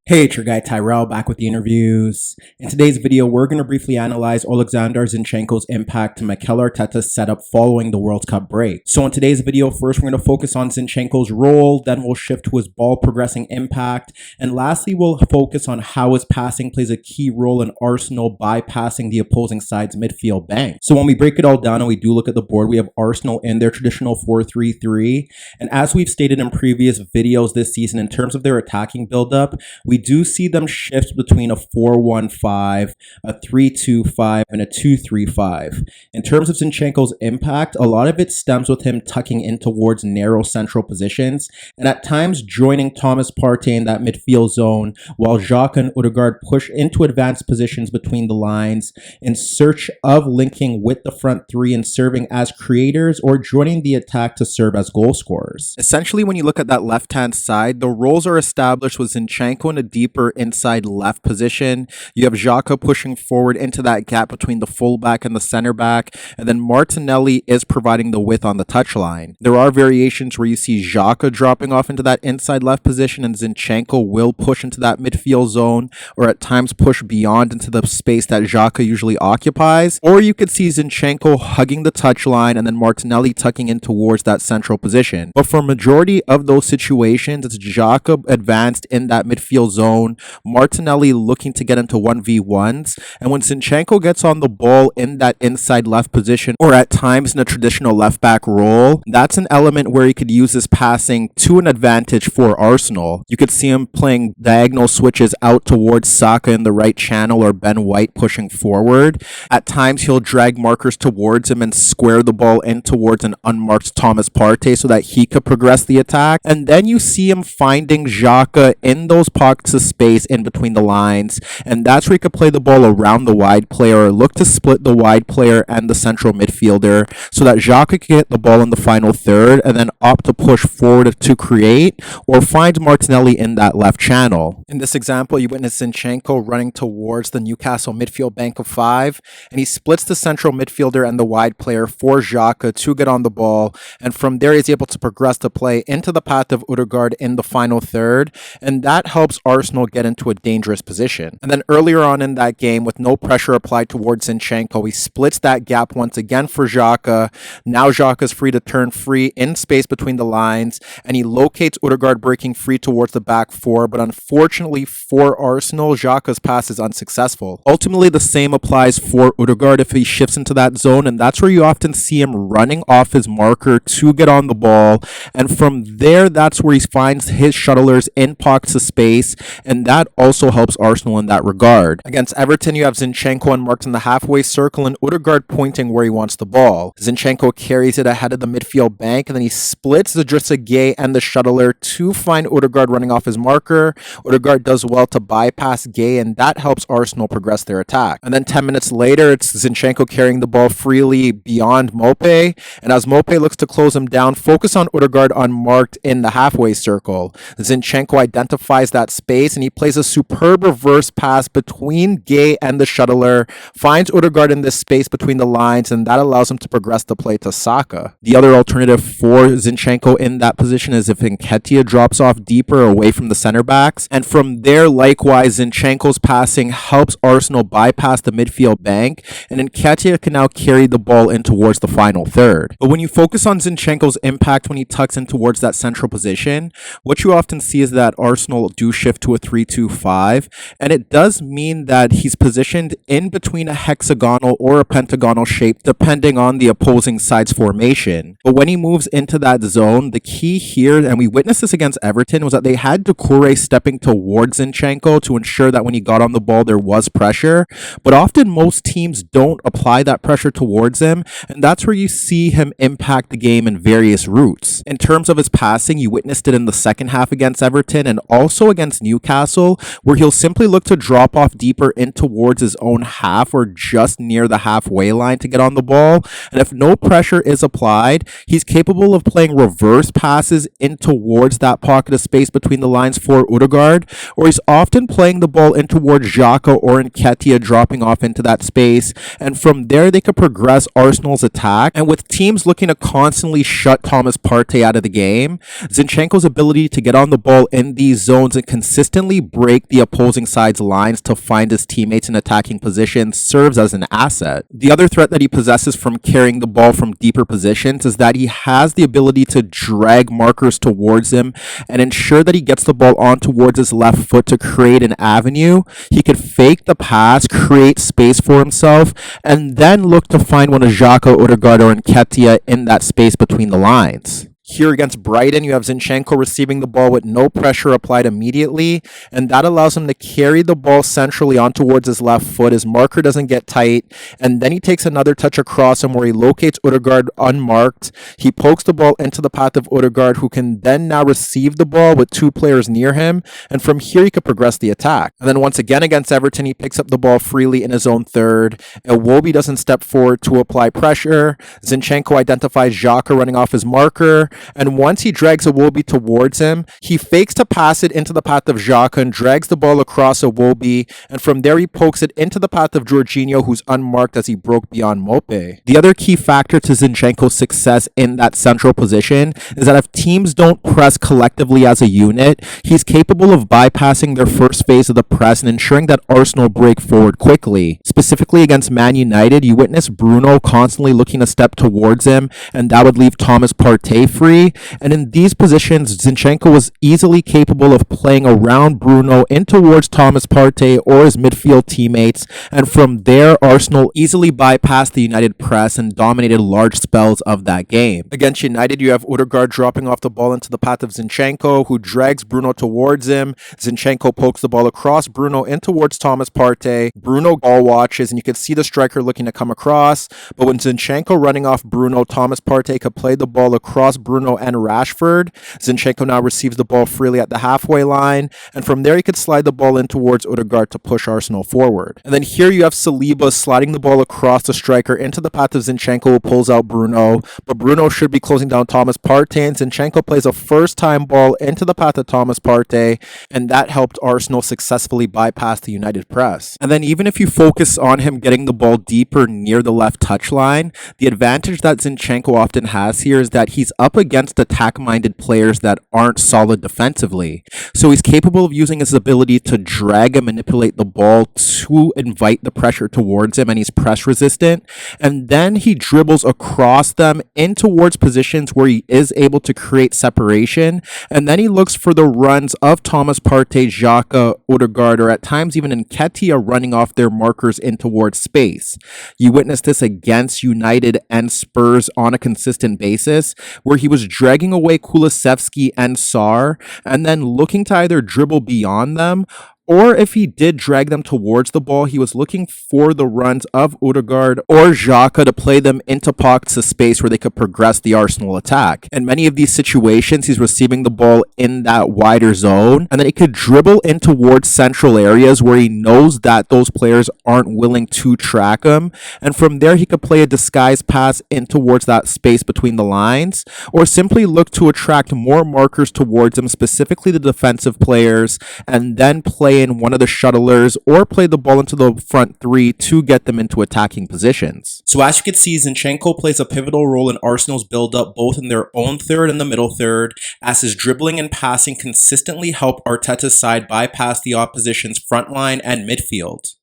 Hey, it's your guy Tyrrell back with the interviews. In today's video, we're going to briefly analyze Oleksandr Zinchenko's impact to Mikel Arteta's setup following the World Cup break. So in today's video, first we're going to focus on Zinchenko's role, then we'll shift to his ball progressing impact, and lastly we'll focus on how his passing plays a key role in Arsenal bypassing the opposing side's midfield bank. So when we break it all down and we do look at the board, we have Arsenal in their traditional 4-3-3, and as we've stated in previous videos this season, in terms of their attacking buildup, we do see them shift between a 4-1-5, a 3-2-5, and a 2-3-5. In terms of Zinchenko's impact, a lot of it stems with him tucking in towards narrow central positions, and at times joining Thomas Partey in that midfield zone, while Xhaka and Odegaard push into advanced positions between the lines in search of linking with the front three and serving as creators or joining the attack to serve as goal scorers. Essentially, when you look at that left-hand side, the roles are established with Zinchenko in a deeper inside left position. You have Xhaka pushing forward into that gap between the fullback and the center back, and then Martinelli is providing the width on the touchline. There are variations where you see Xhaka dropping off into that inside left position and Zinchenko will push into that midfield zone, or at times push beyond into the space that Xhaka usually occupies, or you could see Zinchenko hugging the touchline and then Martinelli tucking in towards that central position. But for a majority of those situations, it's Xhaka advanced in that midfield zone, Martinelli looking to get into 1v1s, and when Zinchenko gets on the ball in that inside left position, or at times in a traditional left back role, that's an element where he could use his passing to an advantage for Arsenal. You could see him playing diagonal switches out towards Saka in the right channel or Ben White pushing forward. At times he'll drag markers towards him and square the ball in towards an unmarked Thomas Partey so that he could progress the attack, and then you see him finding Xhaka in those pockets of space in between the lines, and that's where he could play the ball around the wide player or look to split the wide player and the central midfielder so that Xhaka could get the ball in the final third and then opt to push forward to create or find Martinelli in that left channel. In this example, you witness Zinchenko running towards the Newcastle midfield bank of five, and he splits the central midfielder and the wide player for Xhaka to get on the ball, and from there he's able to progress the play into the path of Odegaard in the final third, and that helps Arsenal get into a dangerous position. And then earlier on in that game, with no pressure applied towards Zinchenko, he splits that gap once again for Xhaka. Now Xhaka's free to turn free in space between the lines, and he locates Odegaard breaking free towards the back four, but unfortunately for Arsenal, Xhaka's pass is unsuccessful. Ultimately, the same applies for Odegaard if he shifts into that zone, and that's where you often see him running off his marker to get on the ball, and from there, that's where he finds his shuttlers in pockets of space, and that also helps Arsenal in that regard. Against Everton, you have Zinchenko unmarked in the halfway circle and Odegaard pointing where he wants the ball. Zinchenko carries it ahead of the midfield bank, and then he splits the Gay and the shuttler to find Odegaard running off his marker. Odegaard does well to bypass Gay, and that helps Arsenal progress their attack. And then 10 minutes later, it's Zinchenko carrying the ball freely beyond Mope, and as Mope looks to close him down, focus on Odegaard unmarked in the halfway circle. Zinchenko identifies that space, and he plays a superb reverse pass between Gay and the shuttler, finds Odegaard in this space between the lines, and that allows him to progress the play to Saka. The other alternative for Zinchenko in that position is if Nketiah drops off deeper away from the center backs, and from there, likewise, Zinchenko's passing helps Arsenal bypass the midfield bank, and Nketiah can now carry the ball in towards the final third. But when you focus on Zinchenko's impact when he tucks in towards that central position, what you often see is that Arsenal do shift to a 3-2-5, and it does mean that he's positioned in between a hexagonal or a pentagonal shape depending on the opposing side's formation. But when he moves into that zone, the key here, and we witnessed this against Everton, was that they had Doucouré stepping towards Zinchenko to ensure that when he got on the ball there was pressure, but often most teams don't apply that pressure towards him, and that's where you see him impact the game in various routes. In terms of his passing, you witnessed it in the second half against Everton and also against Newcastle, where he'll simply look to drop off deeper in towards his own half or just near the halfway line to get on the ball, and if no pressure is applied, he's capable of playing reverse passes in towards that pocket of space between the lines for Odegaard, or he's often playing the ball in towards Xhaka or Nketiah dropping off into that space, and from there they could progress Arsenal's attack. And with teams looking to constantly shut Thomas Partey out of the game, Zinchenko's ability to get on the ball in these zones and consistently consistently break the opposing side's lines to find his teammates in attacking positions serves as an asset. The other threat that he possesses from carrying the ball from deeper positions is that he has the ability to drag markers towards him and ensure that he gets the ball on towards his left foot to create an avenue. He could fake the pass, create space for himself, and then look to find one of Xhaka, Odegaard, or Nketiah in that space between the lines. Here against Brighton, you have Zinchenko receiving the ball with no pressure applied immediately, and that allows him to carry the ball centrally on towards his left foot. His marker doesn't get tight, and then he takes another touch across him where he locates Odegaard unmarked. He pokes the ball into the path of Odegaard, who can then now receive the ball with two players near him, and from here he could progress the attack. And then once again against Everton, he picks up the ball freely in his own third. Iwobi doesn't step forward to apply pressure. Zinchenko identifies Xhaka running off his marker, and once he drags Iwobi towards him, he fakes to pass it into the path of Xhaka and drags the ball across Iwobi, and from there he pokes it into the path of Jorginho, who's unmarked as he broke beyond Mope. The other key factor to Zinchenko's success in that central position is that if teams don't press collectively as a unit, he's capable of bypassing their first phase of the press and ensuring that Arsenal break forward quickly. Specifically against Man United, you witness Bruno constantly looking to step towards him, and that would leave Thomas Partey free. And in these positions, Zinchenko was easily capable of playing around Bruno in towards Thomas Partey or his midfield teammates, and from there, Arsenal easily bypassed the United press and dominated large spells of that game. Against United, you have Odegaard dropping off the ball into the path of Zinchenko, who drags Bruno towards him. Zinchenko pokes the ball across Bruno in towards Thomas Partey. Bruno ball watches, and you can see the striker looking to come across, but when Zinchenko running off Bruno, Thomas Partey could play the ball across Bruno and Rashford. Zinchenko now receives the ball freely at the halfway line, and from there he could slide the ball in towards Odegaard to push Arsenal forward. And then here you have Saliba sliding the ball across the striker into the path of Zinchenko, who pulls out Bruno, but Bruno should be closing down Thomas Partey, and Zinchenko plays a first-time ball into the path of Thomas Partey, and that helped Arsenal successfully bypass the United press. And then even if you focus on him getting the ball deeper near the left touchline, the advantage that Zinchenko often has here is that he's up against attack-minded players that aren't solid defensively. So he's capable of using his ability to drag and manipulate the ball to invite the pressure towards him, and he's press resistant. And then he dribbles across them in towards positions where he is able to create separation. And then he looks for the runs of Thomas Partey, Xhaka, Odegaard, or at times even Nketiah running off their markers in towards space. You witness this against United and Spurs on a consistent basis, where he was dragging away Kulusevski and Sarr, and then looking to either dribble beyond them, or if he did drag them towards the ball, he was looking for the runs of Odegaard or Xhaka to play them into pockets of space where they could progress the Arsenal attack. In many of these situations, he's receiving the ball in that wider zone, and then he could dribble in towards central areas where he knows that those players aren't willing to track him, and from there he could play a disguise pass in towards that space between the lines, or simply look to attract more markers towards him, specifically the defensive players, and then play in one of the shuttlers or play the ball into the front three to get them into attacking positions. So as you can see, Zinchenko plays a pivotal role in Arsenal's build-up, both in their own third and the middle third, as his dribbling and passing consistently help Arteta's side bypass the opposition's front line and midfield.